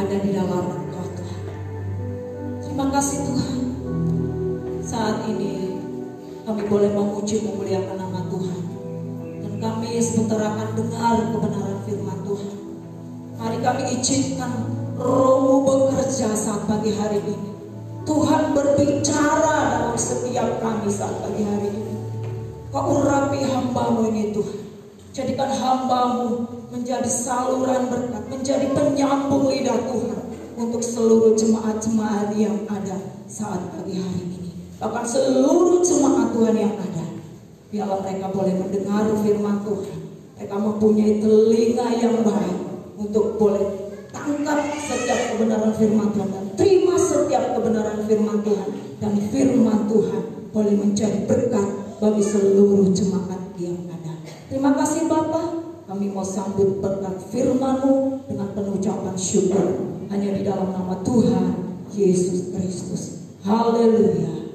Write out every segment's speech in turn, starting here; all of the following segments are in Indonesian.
ada di dalam Engkau Tuhan. Terima kasih Tuhan. Saat ini kami boleh memuji memuliakan nama Tuhan. Dan kami sebentar akan dengar kebenaran firman Tuhan. Mari kami izinkan Roh-Mu bekerja saat pagi hari ini. Tuhan berbicara dalam setiap kami saat pagi hari ini. Kau urapi hamba-Mu ini Tuhan. Jadikan hamba-Mu menjadi saluran berkat, menjadi penyambung lidah Tuhan untuk seluruh jemaat-jemaat yang ada saat pagi hari ini. Bahkan seluruh jemaat Tuhan yang ada, biarlah mereka boleh mendengar firman Tuhan. Mereka mempunyai telinga yang baik untuk boleh tangkap setiap kebenaran firman Tuhan dan terima setiap kebenaran firman Tuhan. Dan firman Tuhan boleh menjadi berkat bagi seluruh jemaat yang ada. Terima kasih Bapa. Kami mau sambut berkat firman-Mu dengan penuh ucapan syukur. Hanya di dalam nama Tuhan Yesus Kristus. Haleluya.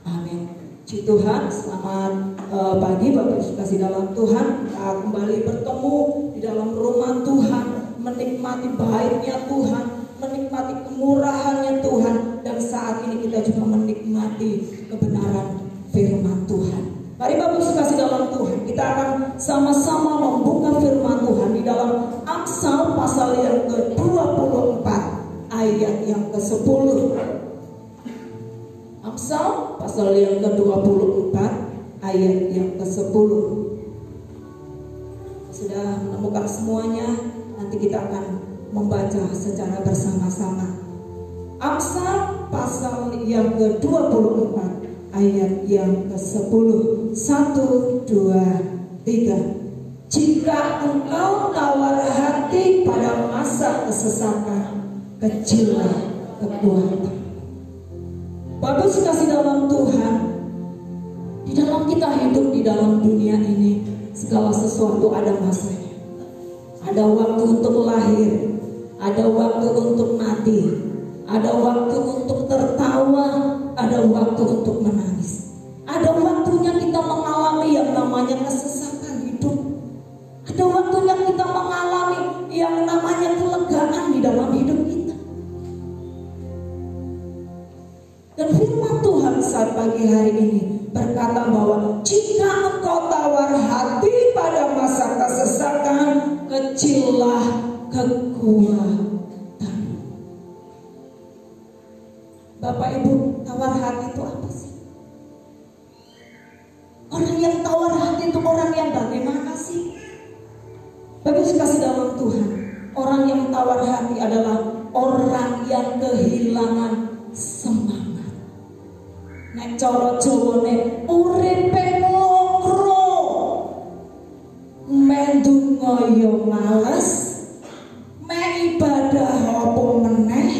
Amin. Puji Tuhan. Selamat pagi Bapak Ibu kasih dalam Tuhan. Kita kembali bertemu di dalam rumah Tuhan, menikmati baiknya Tuhan, menikmati kemurahannya Tuhan. Dan saat ini kita juga menikmati kebenaran firman Tuhan. Mari Bapak Ibu kasih dalam Tuhan, kita akan sama-sama membuka firman Tuhan di dalam Amsal pasal yang ke-24 ayat yang ke-10. Amsal pasal yang ke-24 ayat yang ke-10. Sudah menemukan semuanya, nanti kita akan membaca secara bersama-sama. Amsal pasal yang ke-24 ayat yang ke-10. 1, 2, 3. Jika engkau tawar hati pada masa kesesakan, kecillah kekuatan. Bapak kasih dalam Tuhan, di dalam kita hidup di dalam dunia ini, segala sesuatu ada masanya. Ada waktu untuk lahir, ada waktu untuk mati, ada waktu untuk tertawa, ada waktu untuk menangis. Ada waktunya kita mengalami yang namanya kesesakan hidup. Ada waktunya kita mengalami yang namanya kelegaan di dalam hidup kita. Dan firman Tuhan saat pagi hari ini berkata bahwa jika engkau tawar hati pada masa kesesakan, kecillah kekuatan. Bapak Ibu, tawar hati itu apa sih? Orang yang tawar hati itu orang yang bagaimana sih? Bagus kasih dalam Tuhan. Orang yang tawar hati adalah orang yang kehilangan semangat. Nek cara Jawane uripe ngokro, mendungo yo males, me ibadah apa meneh,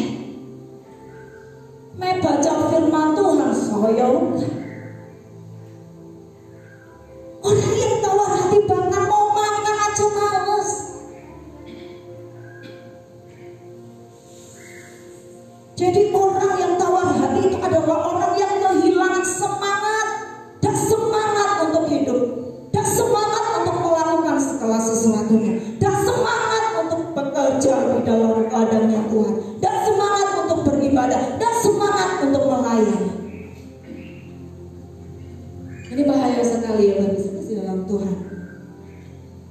me baca firman Tuhan saya ulah. Orang yang tawar hati bahkan mau makan aja males. Jadi orang yang tawar hati itu adalah orang yang kehilangan semangat. Dan semangat untuk hidup, dan semangat untuk melakukan segala sesuatunya, dan semangat untuk bekerja di dalam ladangnya Tuhan, dan semangat untuk beribadah, dan semangat untuk melayani. Ini bahaya sekali ya Bapak di dalam Tuhan.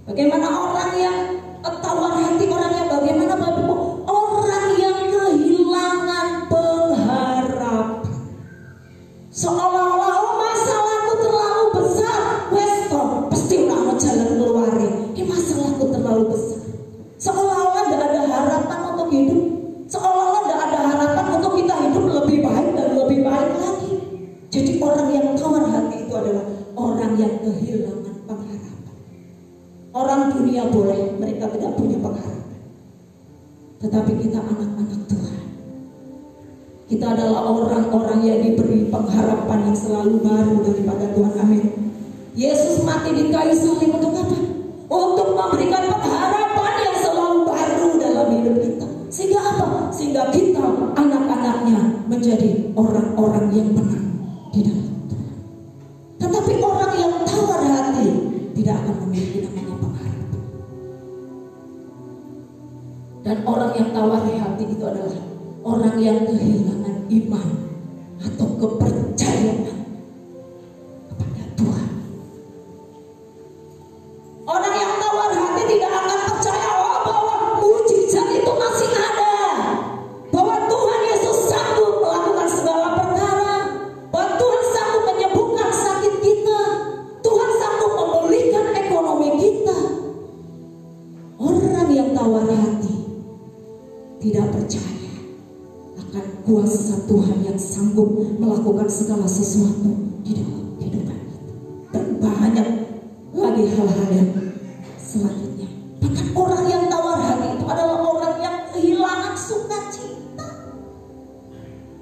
Bagaimana orang yang tawar hati, orang yang bagaimana Bapak Ibu? Orang yang kehilangan pengharapan. Seolah-olah masalahku terlalu besar, wes toh pasti mau jalan keluarin. Ini masalahku terlalu besar. Seolah-olah tidak ada harapan untuk hidup. Seolah-olah tidak ada harapan untuk kita hidup lebih baik dan lebih baik lagi. Jadi orang yang tawar hati itu adalah orang yang kehilangan pengharapan. Orang dunia boleh, mereka tidak punya pengharapan. Tetapi kita anak-anak Tuhan, kita adalah orang-orang yang diberi pengharapan yang selalu baru daripada Tuhan. Amin. Yesus mati di kayu salib untuk apa? Untuk memberikan pengharapan yang selalu baru dalam hidup kita. Sehingga apa? Sehingga kita anak-anaknya menjadi orang-orang yang menang di dalam Tuhan. Tetapi orang yang tawar hati tidak akan memiliki namanya pengharapan. Dan orang yang tawar hati itu adalah orang yang kehilangan iman atau kepercayaan kepada Tuhan. Orang yang tawar hati tidak akan percaya bahwa mujizat itu masih ada, bahwa Tuhan Yesus sanggup melakukan segala perkara, bahwa Tuhan sanggup menyembuhkan sakit kita, Tuhan sanggup memulihkan ekonomi kita. Orang yang tawar hati tidak percaya akan kuasa Tuhan yang sanggup melakukan segala sesuatu di dalam kehidupan kita. Dan banyak lagi hal-hal yang selanjutnya. Bahkan orang yang tawar hati itu adalah orang yang kehilangan sukacita.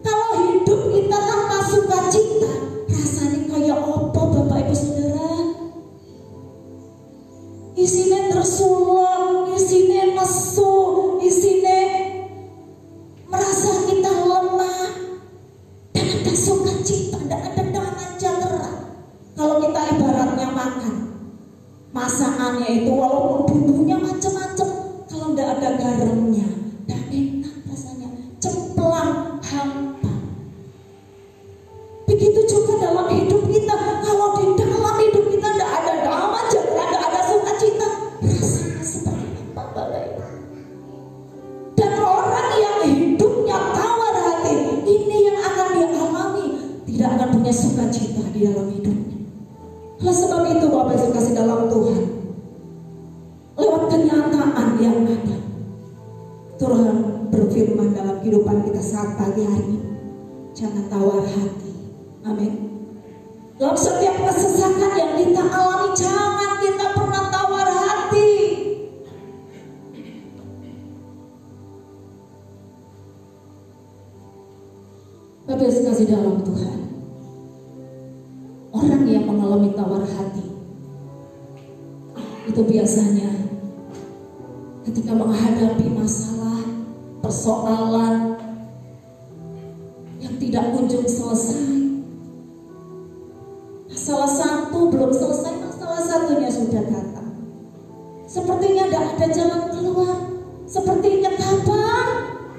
Kalau hidup kita tanpa sukacita, rasanya kayak apa Bapak Ibu Saudara? Isinya tersulung, isinya mesum, isinya merasa kita lemah, dan ada sukacita, tidak ada damai sejahtera. Kalau kita ibaratnya makan, masakannya itu walaupun bumbunya macam-macam, kalau tidak ada garamnya, tidak enak rasanya, cemplang, hampa. Begitu juga dalam hidup kita, kalau di dalam hidup kita tidak ada damai sejahtera, tidak ada sukacita, rasanya seperti apa Bapak Ibu? Dan orang yang hidupnya tawar hati, ini yang akan dia alami, tidak akan punya sukacita di dalam hidupnya. Oleh sebab itu Bapak Ibu kasih dalam Tuhan, lewat kenyataan yang ada, Tuhan berfirman dalam kehidupan kita saat pagi hari ini, jangan tawar hati. Amin. Dalam setiap kesesakan yang kita alami, jangan kita pernah tawar hati. Bapak Ibu kasih dalam Tuhan, orang yang mengalami tawar hati itu biasanya ketika menghadapi masalah, persoalan yang tidak kunjung selesai, salah satu belum selesai, salah satunya sudah datang. Sepertinya tidak ada jalan keluar, sepertinya kapan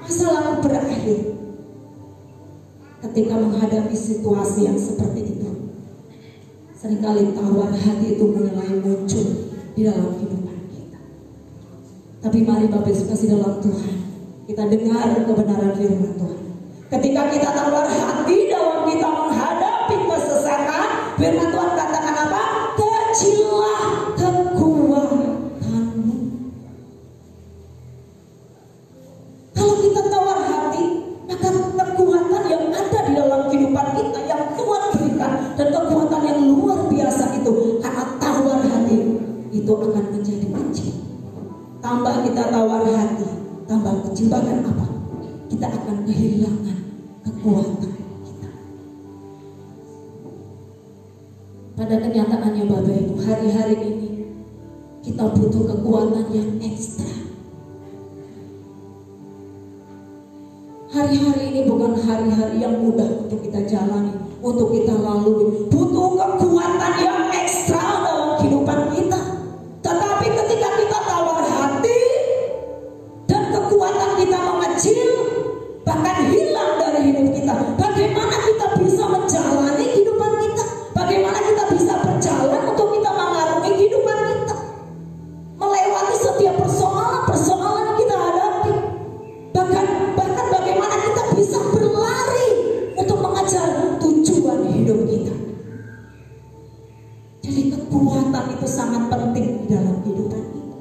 masalah berakhir. Ketika menghadapi situasi yang seperti itu, seringkali tawar hati itu mulai muncul di dalam kehidupan kita. Tapi mari Bapak Ibu kasih dalam Tuhan, kita dengar kebenaran firman Tuhan. Ketika kita tawar hati dalam kita menghadapi kesesakan, firman Tuhan katakan apa? Kecillah kekuatanmu. Kalau kita tawar hati, maka kekuatan yang ada di dalam kehidupan kita yang Tuhan berikan, dan kekuatan yang luar biasa itu karena tawar hati itu akan menjadi kecil. Tambah kita tawar hati, tambah kecil, bahkan apa? Kita akan kehilangan kekuatan kita. Pada kenyataannya Bapak Ibu, hari-hari ini kita butuh kekuatan yang ekstra. Hari-hari ini bukan hari-hari yang mudah untuk kita jalani, untuk kita lalui. Butuh kekuatan yang ekstra dalam kehidupan kita. Tetapi ketika kita tawar hati dan kekuatan kita mengecil, bahkan hilang dari hidup kita, bagaimana kita bisa menjalani kehidupan kita? Bagaimana kita bisa berjalan untuk kita mengarungi kehidupan kita, melewati setiap persoalan yang kita hadapi? Bahkan bagaimana kita bisa berlari untuk mengejar tujuan hidup kita. Jadi kekuatan itu sangat penting di dalam kehidupan kita.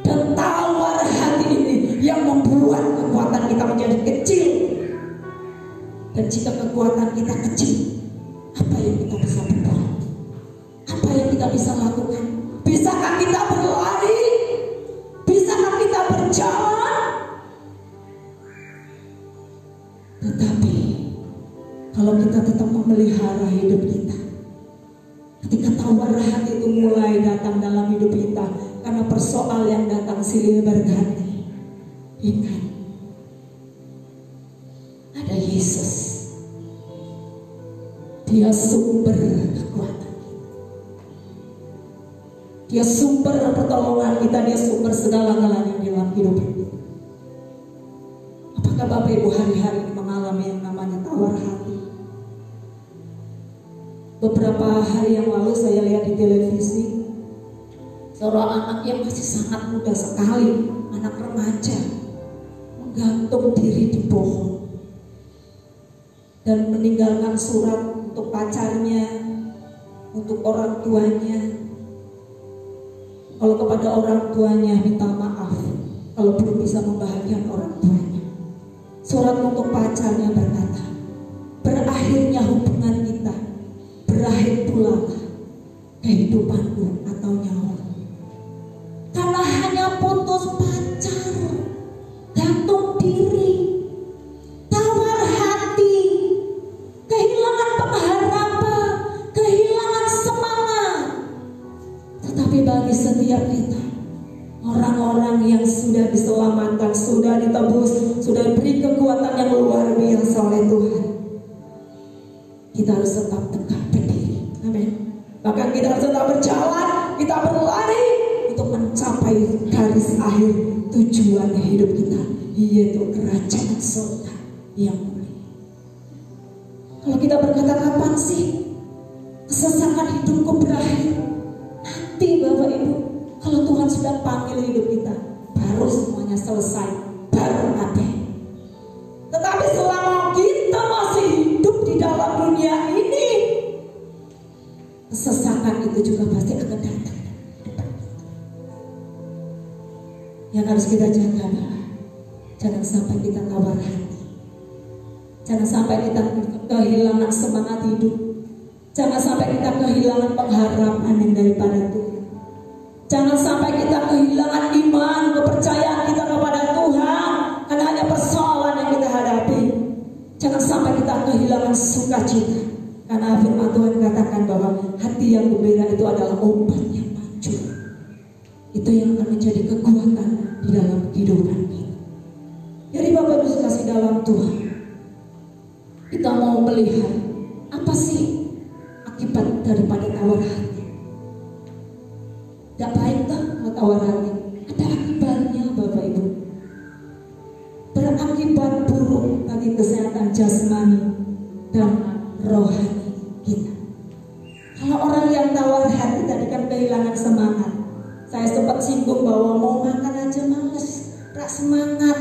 Dan tawar hati ini yang membuat kekuatan kita menjadi kecil. Dan jika kekuatan kita kecil, apa yang kita bisa berbuat? Apa yang kita bisa lakukan? Bisakah kita berlari? Bisakah kita berjalan? Tetapi kalau kita tetap memelihara hidup kita, ketika tawar hati itu mulai datang dalam hidup kita, karena persoalan yang datang silih berganti, ingat, ada Yesus. Dia sumber kekuatan kita. Dia sumber pertolongan kita, dia sumber segala-galanya dalam hidup kita. Apakah Bapak Ibu hari-hari ini mengalami yang namanya tawar hati? Beberapa hari yang lalu saya lihat di televisi seorang anak yang masih sangat muda sekali, anak remaja, menggantung diri di pohon dan meninggalkan surat untuk pacarnya, untuk orang tuanya. Kalau kepada orang tuanya minta maaf kalau belum bisa membahagiakan orang tuanya. Surat untuk pacarnya berkata, berakhirnya hubungan kita, berakhir pula kehidupanku atau nyawa. Karena hanya putus pacar, gantung diri, tawar hati, kehilangan pengharapan, kehilangan semangat. Tetapi bagi setiap kita, orang-orang yang sudah diselamatkan, sudah ditebus, sudah diberi kekuatan yang luar biasa oleh Tuhan, kita harus tetap tegak berdiri. Amin. Bahkan kita harus tetap berjalan, kita berlari untuk mencapai garis akhir tujuan hidup kita, yaitu kerajaan surga yang mulia. Kalau kita berkata, kapan sih kesesakan hidupku berakhir? Nanti Bapak Ibu, kalau Tuhan sudah panggil hidup kita, baru semuanya selesai, baru ada. Tetapi selama kita masih hidup di dalam dunia ini, kesesakan itu juga pasti akan datang. Yang harus kita jaga adalah jangan sampai kita tawar hati, jangan sampai kita kehilangan semangat hidup, jangan sampai kita kehilangan pengharapan yang daripada Tuhan, jangan sampai kita kehilangan iman, kepercayaan kita kepada Tuhan karena hanya persoalan yang kita hadapi. Jangan sampai kita kehilangan sukacita, karena firman Tuhan katakan bahwa hati yang gembira itu adalah obat yang manjur. Itu yang akan menjadi kekuatan di dalam kehidupan kita. Jadi Bapak Ibu kasih dalam Tuhan, kita mau melihat apa sih akibat daripada tawar hati. Gak baik kan tawar hati? Ada akibatnya Bapak Ibu. Berakibat buruk bagi kesehatan jasmani dan rohani kita. Kalau orang yang tawar hati tadi kan kehilangan semangat. Saya sempat singgung bahwa mau makan aja males, gak semangat.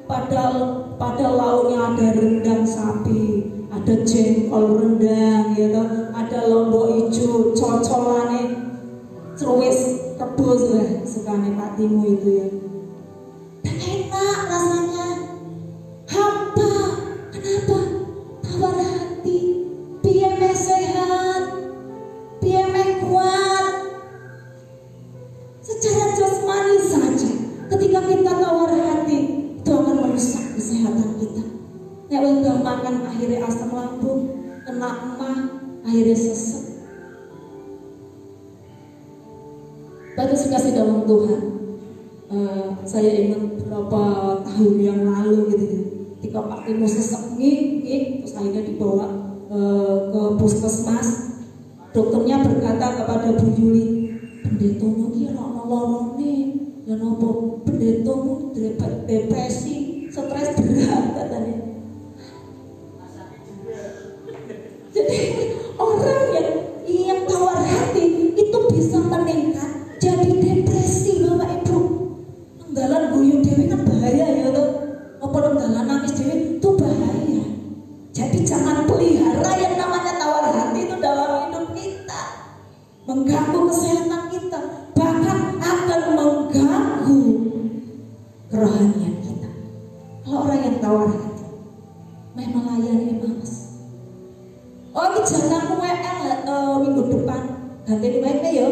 Padahal pada lauknya ada rendang sapi, ada jengkol rendang, gitu, ada lombok hijau, cocolane, ceruis rebus lah, sukane Pak Timo itu ya. Dan enak rasanya. Hampa, kenapa? Tawar hati, piye sehat, piye kuat. Secara jasmani saja, ketika kita tawar hati, itu akan merusak kesehatan kita. Nek udah makan akhirnya asam lambung, kena emah, akhirnya sesek. Bapak kasih dalam Tuhan, saya ingat beberapa tahun yang lalu gitu ya, ketika Pak Timo sesek nih, terus akhirnya dibawa ke puskesmas. Dokternya berkata kepada Bu Yuli, pendetomu kira nolorone dan apa pendetomu depresi, stres berat katanya. Jadi orang yang tawar hati itu bisa meningkat jadi depresi Bapak Ibu. Nenggalan guyu dewi kan bahaya ya tuh. Apa nenggalan nangis dewi itu bahaya. Jadi jangan pelihara yang namanya tawar hati itu dalam hidup kita. Mengganggu kesehatan kita, bahkan akan mengganggu kerohanian kita. Kalau orang yang tawar hati, memang melayani males. Oh ini janganmu minggu depan ganti di baiknya ya.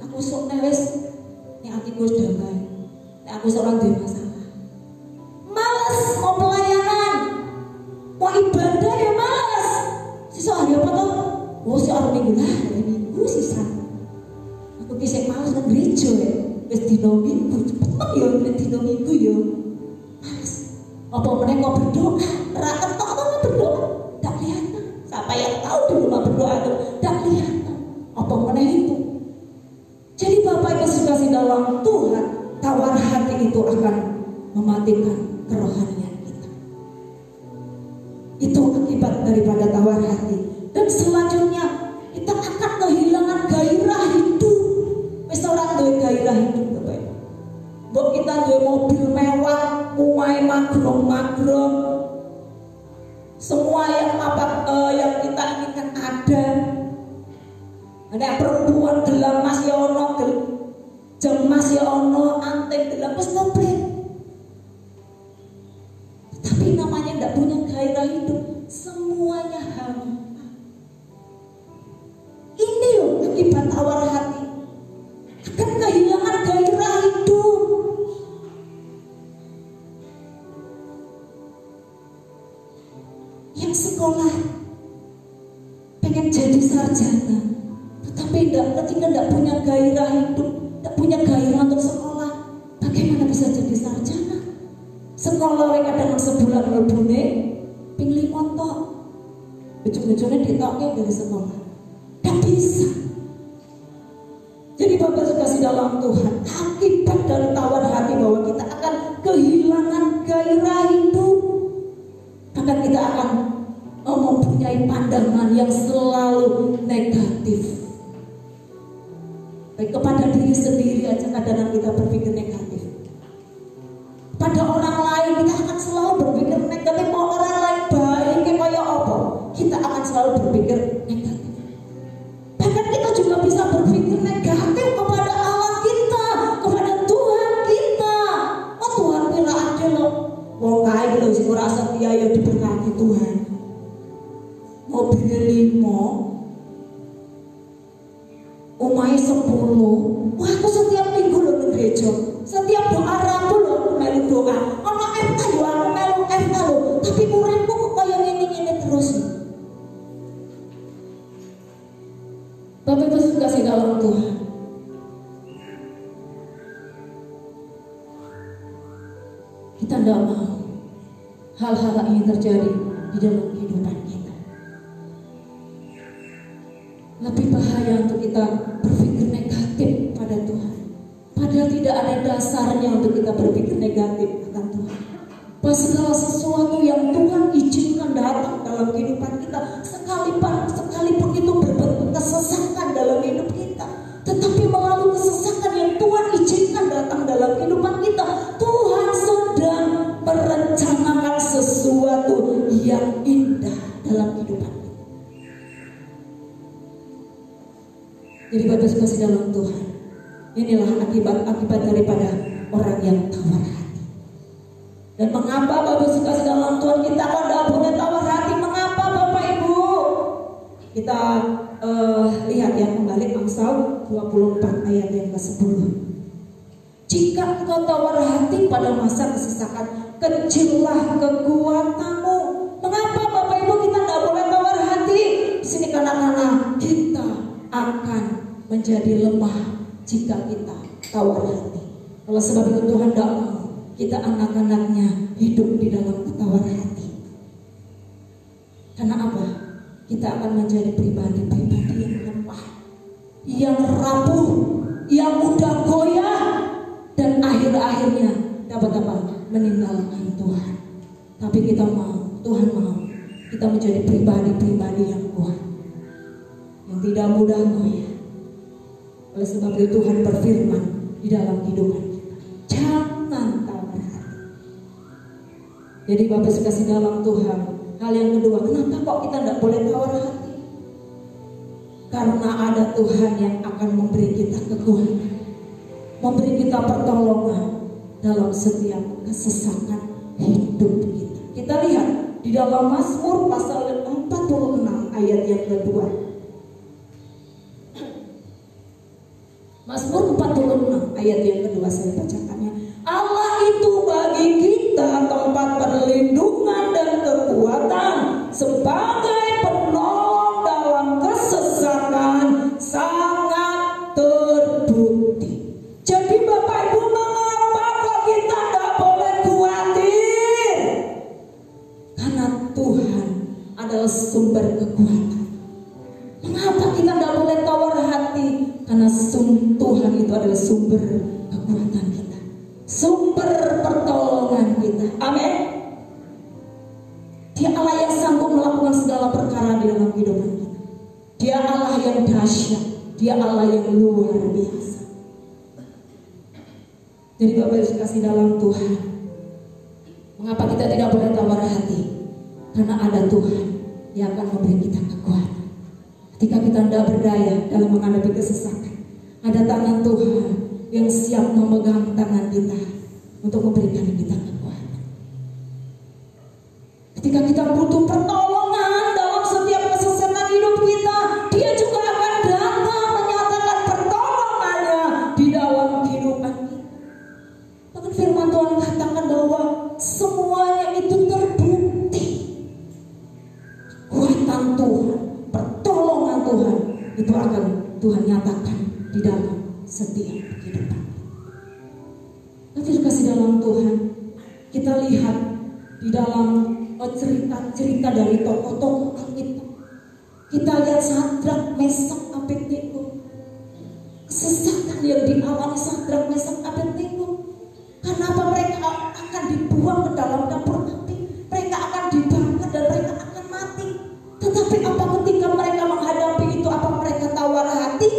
Aku sok wes, ini hatiku sudah damai. Aku seorang dia masalah. Males mau pelayanan, mau ibadah ya males. Sisa hari apa tuh? Oh si orang minggu lah, hari minggu sisa. Aku kisah males ke gereja ya. Wes dino minggu, cepet ya dino minggu ya. Males. Apa mereka mau berdoa? Rakyat tok apa mau berdoa? Tak kelihatan. Siapa yang tahu di rumah berdoa itu tak kelihatan. Apa mereka itu? Jadi Bapak akan mematikan kerohanian kita. Itu akibat daripada tawar hati. Dan selanjutnya kita akan kehilangan gairah hidup. Wis ora duwe gairah hidup, Bapak Ibu. Mbok kita duwe mobil mewah, muai magrong-magrong, semua yang kita inginkan ada. Ada perempuan gelang mas ya ono, jam mas ya ono, anting gelang wis komplit. Tapi namanya tidak punya gairah hidup, semuanya hampa. Ini loh akibat tawar hati, akan kehilangan gairah hidup. Yang sekolah pengen jadi sarjana, tetapi ketika tidak punya gairah hidup, tidak punya gairah untuk sekolah, bagaimana bisa jadi sarjana? Sekolah mereka kadang sebulan lebune ping 5 tok, ujung-ujungnya ditoknya dari sekolah, tidak bisa. Jadi Bapak kasih dalam Tuhan, akibat dari tawar hati bahwa kita akan kehilangan gairah hidup, maka kita akan mempunyai pandangan yang selalu negatif. Baik kepada diri sendiri aja kadang kita berpikir negatif. Pada orang lain kita akan selalu berpikir negatif. Mau orang lain baik kayak apa, kita akan selalu berpikir negatif. Bahkan kita juga bisa berpikir negatif kepada Allah kita, kepada Tuhan kita. Oh Tuhan bila ada loh, wong kae lho sing ora setia ya diberkati Tuhan. Mobil 5, umai 10. Wah, aku setiap minggu loh ke gereja, setiap doa Rabu loh aku melu doa. Ono FK yo aku melu FK loh, tapi uripku kok kaya ngene-ngene terus. Bapak Ibu kasih dalam Tuhan, kita tidak mau hal-hal ini terjadi di dalam kehidupan kita. Lebih bahaya untuk kita berpikir negatif pada Tuhan, padahal tidak ada dasarnya untuk kita berpikir negatif akan Tuhan. Bahwa segala sesuatu yang Tuhan izinkan datang dalam kehidupan kita, sekalipun itu berbentuk kesesatan dalam hidup kita, tetapi melalui kesesatan yang Tuhan izinkan datang dalam kehidupan kita, Tuhan sedang merencanakan sesuatu yang indah dalam kehidupan kita. Jadi Bapak kasih dalam Tuhan, inilah akibat daripada orang yang tawar hati. Dan mengapa Bapak kasih dalam Tuhan kita kok tidak punya tawar hati? Mengapa Bapak Ibu? Kita lihat yang kembali Amsal 24 ayat yang ke-10. Jika engkau tawar hati pada masa kesesakan, kecillah kekuatanmu. Mengapa Bapak Ibu kita tidak boleh tawar hati? Di sini karena kita akan menjadi lemah jika kita tawar hati. Oleh sebab itu Tuhan tidak mau kita anak-anaknya hidup di dalam tawar hati. Karena apa? Kita akan menjadi pribadi-pribadi yang lemah, yang rapuh, yang mudah goyah, dan akhir-akhirnya dapat apa? Meninggalkan Tuhan. Tapi kita mau, Tuhan mau kita menjadi pribadi-pribadi yang kuat, yang tidak mudah goyah. Oleh sebab itu Tuhan berfirman di dalam kehidupan kita, jangan tawar hati. Jadi Bapak kasih dalam Tuhan, hal yang kedua, kenapa kok kita tidak boleh tawar hati? Karena ada Tuhan yang akan memberi kita kekuatan, memberi kita pertolongan dalam setiap kesesakan hidup kita. Kita lihat di dalam Mazmur pasal 46 ayat yang kedua. Mazmur 46 ayat yang kedua saya bacakannya. Allah itu bagi kita tempat perlindungan dan kekuatan, sebagai penolong dalam kesesakan sangat terbukti. Jadi Bapak Ibu, mengapa kok kita tidak boleh khawatir? Karena Tuhan adalah sumber kekuatan. Mengapa kita tidak boleh tawar hati? Karena Tuhan itu adalah sumber kekuatan kita, sumber segala perkara di dalam kehidupan kita. Dia Allah yang dahsyat, Dia Allah yang luar biasa. Jadi Bapak Ibu kasih dalam Tuhan, mengapa kita tidak boleh tawar hati? Karena ada Tuhan yang akan memberi kita kekuatan. Ketika kita tidak berdaya dalam menghadapi kesesakan, ada tangan Tuhan yang siap memegang tangan kita untuk memberikan kita kekuatan. Ketika kita butuh pertolongan dalam setiap kesesakan hidup kita, Dia juga akan datang menyatakan pertolongannya di dalam kehidupan kita. Bahkan firman Tuhan katakan bahwa semuanya itu terbukti. Kuatan Tuhan, pertolongan Tuhan itu akan Tuhan nyatakan di dalam setiap kehidupan. Nanti dikasih dalam Tuhan, kita lihat di dalam cerita-cerita dari tokoh-tokoh Alkitab. Kita lihat Sadrak, Mesak, Abednego. Kesesakan yang dialami Sadrak, Mesak, Abednego. Kenapa mereka akan dibuang ke dalam dapur api? Mereka akan dibakar dan mereka akan mati. Tetapi apa ketika mereka menghadapi itu, apa mereka tawar hati?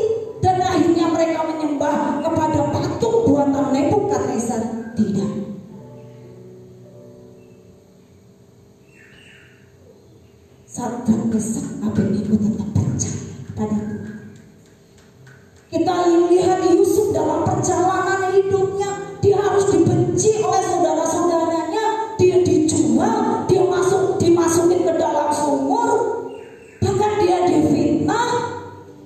Dan akhirnya mereka menyembah kepada patung buatan Nebukadnezar? Tidak. Sadrak, Mesak, Abednego tetap percaya kepada Tuhan. Kita lihat Yusuf dalam perjalanan hidupnya, dia harus dibenci oleh saudara-saudaranya, dia dijual, dia dimasukin ke dalam sumur, bahkan dia difitnah,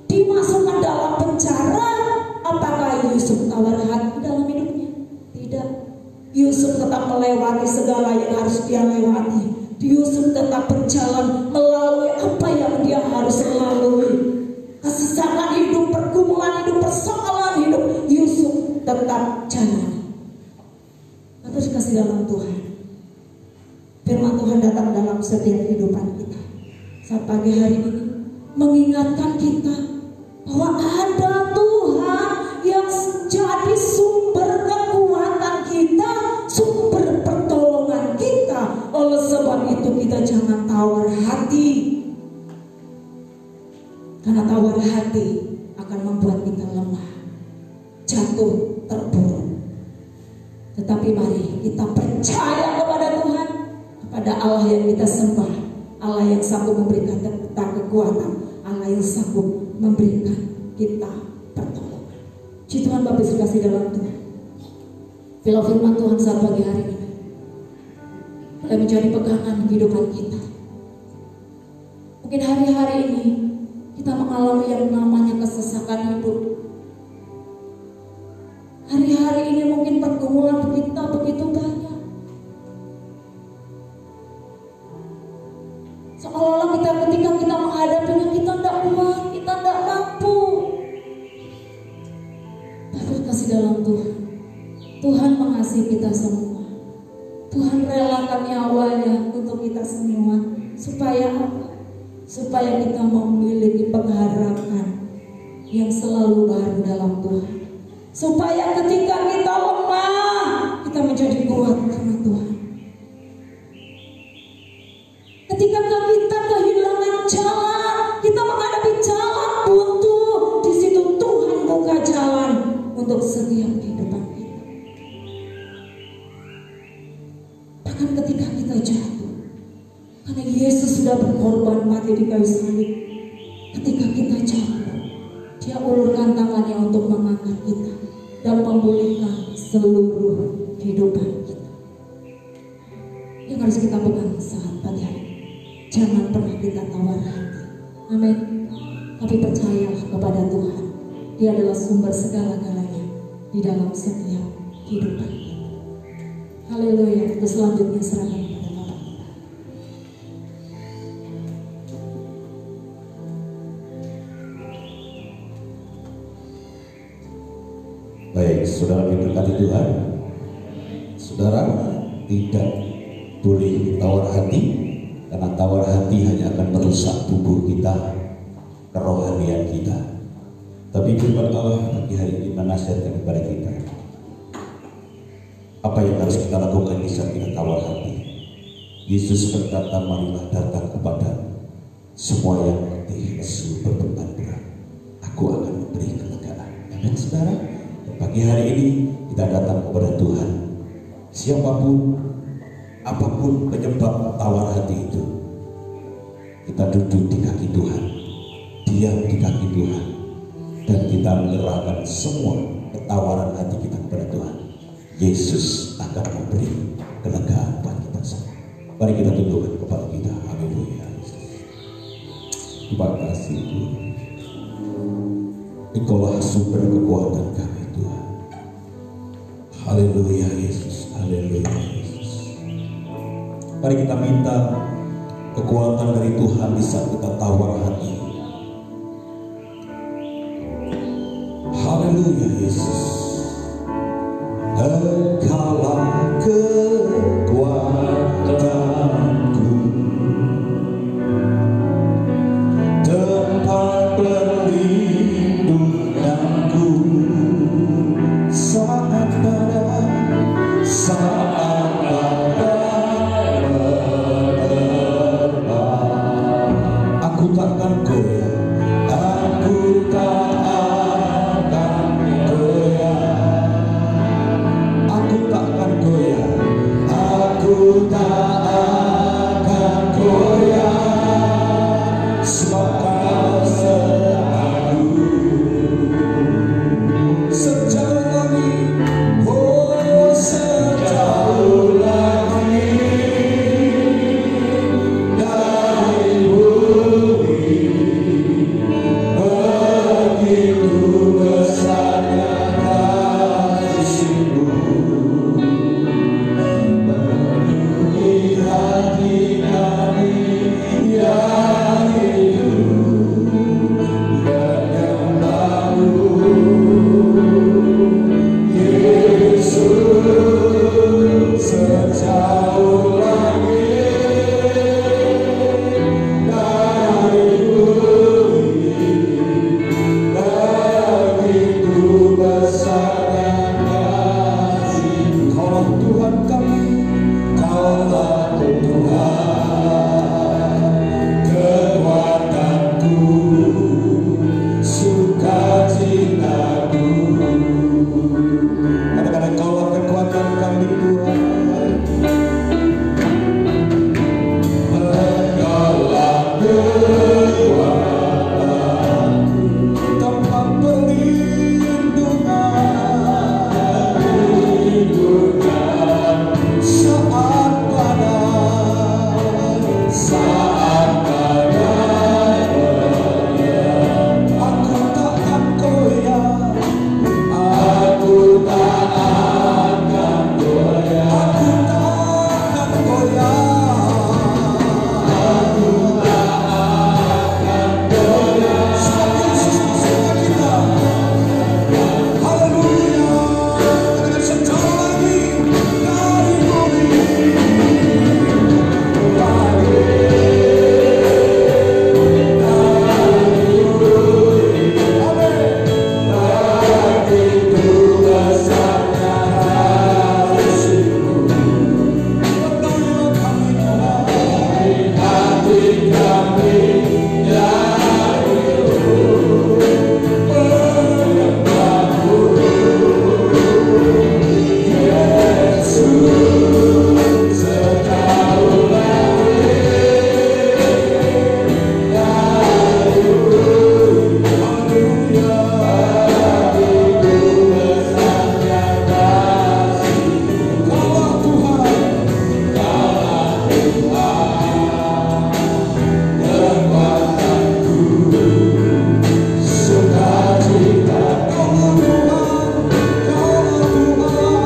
dimasukkan dalam penjara. Apakah Yusuf tawar hati dalam hidupnya? Tidak. Yusuf tetap melewati segala yang harus dia lewati. Yusuf tetap berjalan melalui apa yang dia harus lalui. Kesesakan hidup, pergumulan hidup, persoalan hidup, Yusuf tetap jalan. Terus kasih dalam Tuhan, firman Tuhan datang dalam setiap kehidupan kita. Saat pagi hari ini mengingatkan kita bahwa ada Tuhan yang jadi sumber kekuatan kita, sumber pertolongan kita. Oleh sebab itu kita jangan tawar hati, karena tawar hati akan membuat kita lemah, jatuh, terpuruk. Tetapi mari kita percaya kepada Tuhan, kepada Allah yang kita sembah, Allah yang sanggup memberikan kita kekuatan, Allah yang sanggup memberikan kita pertolongan. Puji Tuhan, Bapak Ibu kasih dalam Tuhan. Bila firman Tuhan saat pagi hari ini boleh menjadi pegangan kehidupan kita. Mungkin hari-hari ini kita mengalami yang namanya kesesakan hidup. Hari-hari ini mungkin pergumulan kita begitu banyak. Seolah-olah ketika kita menghadapinya, kita tidak kuat, kita tidak mampu. Tapi kasih dalam Tuhan, Tuhan mengasihi kita semua. Tuhan relakan nyawanya untuk kita semua. Supaya apa? Supaya kita memiliki pengharapan yang selalu baru dalam Tuhan. Supaya ketika kita lemah, kita menjadi kuat karena Tuhan. Ketika kita kehilangan jalan, kita menghadapi jalan buntu, di situ Tuhan buka jalan untuk setiap kehidupan kita. Bahkan ketika kita jatuh, karena Yesus sudah berkorban mati di kayu salib, ketika kita jatuh, Dia ulurkan tangannya untuk mengangkat kita dan memulihkan seluruh kehidupan kita. Yang harus kita pegang saat pagi hari, jangan pernah kita tawar hati. Amin. Tapi percayalah kepada Tuhan, Dia adalah sumber segala-galanya di dalam setiap kehidupan kita. Haleluya. Terus selanjutnya serahkan kepada Bapak kita. Baik, saudara diberkati Tuhan. Saudara tidak boleh tawar hati, karena tawar hati hanya akan merusak tubuh kita, kerohanian kita. Tapi firman Allah pagi hari ini menasihatkan kepada kita, apa yang harus kita lakukan di saat kita tawar hati. Yesus berkata, marilah datang kepadamu, semua yang letih lesu berbeban berat, aku akan memberi kelegaan. Amin saudara. Pagi hari ini kita datang kepada Tuhan. Siapapun, apapun penyebab tawar hati itu, kita duduk di kaki Tuhan, diam di kaki Tuhan, dan kita menyerahkan semua ketawaran hati kita kepada Tuhan. Yesus akan memberi kelegaan buat kita semua. Mari kita tundukkan kepala kita. Haleluya. Terima kasih Tuhan. Engkaulah sumber kekuatan kami Tuhan. Haleluya Yesus. Haleluya Yesus. Mari kita minta kekuatan dari Tuhan di saat kita tawar hati. Haleluya Yesus. Engkaulah kekuatanku, tempat perlindunganku, saat badai menerpa. Aku takkan goyah, aku tak akan goyah. Aku takkan goyah, aku tak akan goyah, sebab Kau selalu sejauh lagi, oh sejauh lagi dari bumi, begitu besarnya kasih-Mu. Hati kami yang hidup menyembah-Mu, Yesus, sejauh langit dari bumi, begitu besarnya kasih-Mu. Kaulah Tuhan kami, Kaulah Tuhan, kekuatanku, sukacitaku. Kadang-kadang Kaulah kekuatan kami Tuhan. Engkaulah kekuatanku, tempat perlindungan, saat badai, saat badai menerpa. Aku takkan goyah, aku tak akan goyah, aku takkan goyah, aku tak akan goyah, sebab Yesus bersama kita. Haleluya. Dengan sejauh lagi dari bumi, begitu besarnya kasih-Mu. Penuhilah kami Tuhan, hati kami yang hidup menyembah-Mu, Yesus, sejauh langit dari bumi. Haleluya. Begitu besarnya kasih-Mu. Kaulah Tuhan, Kaulah Tuhan, kekuatanku, sukacita. Kaulah Tuhan, Kaulah Tuhan,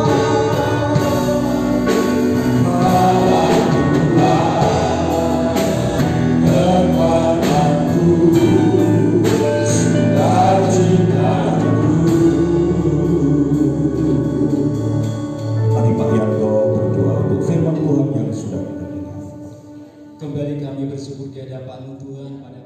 Kaulah Tuhan, kekuatanku, sukacitaku. Mari Pak Yanto berdoa untuk firman Tuhan yang sudah kita dengar. Kembali kami bersyukur di hadapan Tuhan pada